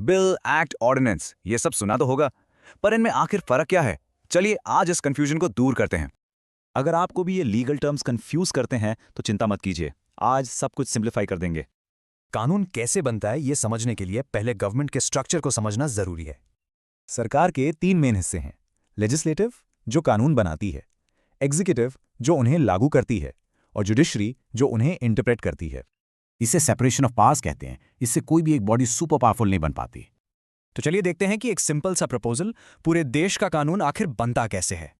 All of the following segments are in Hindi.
बिल, एक्ट, ऑर्डिनेंस, ये सब सुना तो होगा, पर इनमें आखिर फर्क क्या है? चलिए आज इस कंफ्यूजन को दूर करते हैं। अगर आपको भी ये लीगल टर्म्स कंफ्यूज करते हैं तो चिंता मत कीजिए, आज सब कुछ सिंप्लीफाई कर देंगे। कानून कैसे बनता है ये समझने के लिए पहले गवर्नमेंट के स्ट्रक्चर को समझना जरूरी है। सरकार के 3 मेन हिस्से हैं। लेजिस्लेटिव, जो कानून बनाती है, एग्जीक्यूटिव, जो उन्हें लागू करती है, और जुडिशरी, जो उन्हें इंटरप्रेट करती है। इसे सेपरेशन ऑफ पावर्स कहते हैं। इससे कोई भी एक बॉडी सुपर पावरफुल नहीं बन पाती। तो चलिए देखते हैं कि एक सिंपल सा प्रपोजल पूरे देश का कानून आखिर बनता कैसे है।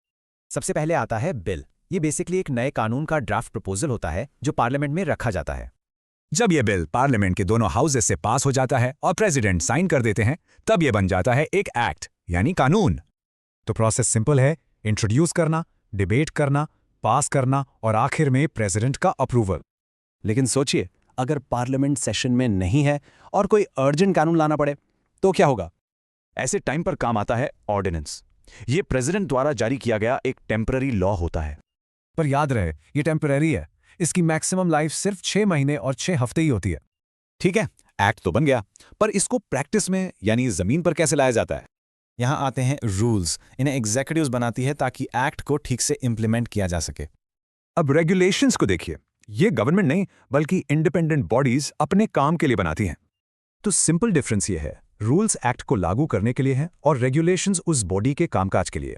सबसे पहले आता है बिल। ये बेसिकली एक नए कानून का ड्राफ्ट प्रपोजल होता है जो पार्लियामेंट में रखा जाता है। जब यह बिल पार्लियामेंट के दोनों हाउसेस से पास हो जाता है और प्रेसिडेंट साइन कर देते हैं, तब यह बन जाता है एक एक्ट यानी कानून। तो प्रोसेस सिंपल है, इंट्रोड्यूस करना, डिबेट करना, पास करना और आखिर में प्रेसिडेंट का अप्रूवल। लेकिन सोचिए, अगर पार्लियामेंट सेशन में नहीं है और कोई अर्जेंट कानून लाना पड़े तो क्या होगा? ऐसे टाइम पर काम आता है ऑर्डिनेंस। ये प्रेसिडेंट द्वारा जारी किया गया एक टेम्पररी लॉ होता है। पर याद रहे, ये टेम्पररी है। इसकी मैक्सिमम लाइफ सिर्फ 6 महीने और 6 हफ्ते ही होती है। ठीक है, एक्ट तो बन गया, पर इसको प्रैक्टिस में यानी जमीन पर कैसे लाया जाता है? यहाँ आते हैं रूल्स। इन्हें एग्जीक्यूटिव्स बनाती है ताकि एक्ट को ठीक से इंप्लीमेंट किया जा सके। अब रेगुलेशंस को देखिए, ये गवर्नमेंट नहीं बल्कि इंडिपेंडेंट बॉडीज अपने काम के लिए बनाती हैं। तो सिंपल डिफरेंस ये है, रूल्स एक्ट को लागू करने के लिए हैं और रेगुलेशंस उस बॉडी के कामकाज के लिए।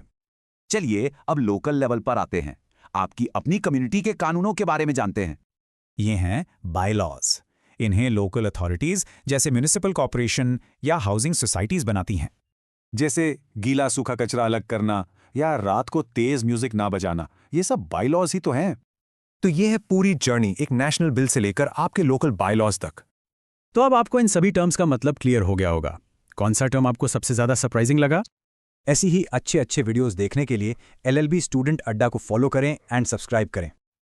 चलिए अब लोकल लेवल पर आते हैं। आपकी अपनी कम्युनिटी के कानूनों के बारे में जानते हैं। ये हैं बायलॉज। इन्हें लोकल अथॉरिटीज जैसे म्युनिसिपल कॉर्पोरेशन या हाउसिंग सोसाइटीज बनाती हैं। जैसे गीला सूखा कचरा अलग करना या रात को तेज म्यूजिक ना बजाना, ये सब बायलॉज ही तो हैं। तो ये है पूरी जर्नी, एक नेशनल बिल से लेकर आपके लोकल बायलॉज तक। तो अब आपको इन सभी टर्म्स का मतलब क्लियर हो गया होगा। कौन सा टर्म आपको सबसे ज्यादा सरप्राइजिंग लगा? ऐसी ही अच्छे वीडियोस देखने के लिए LLB स्टूडेंट अड्डा को फॉलो करें एंड सब्सक्राइब करें।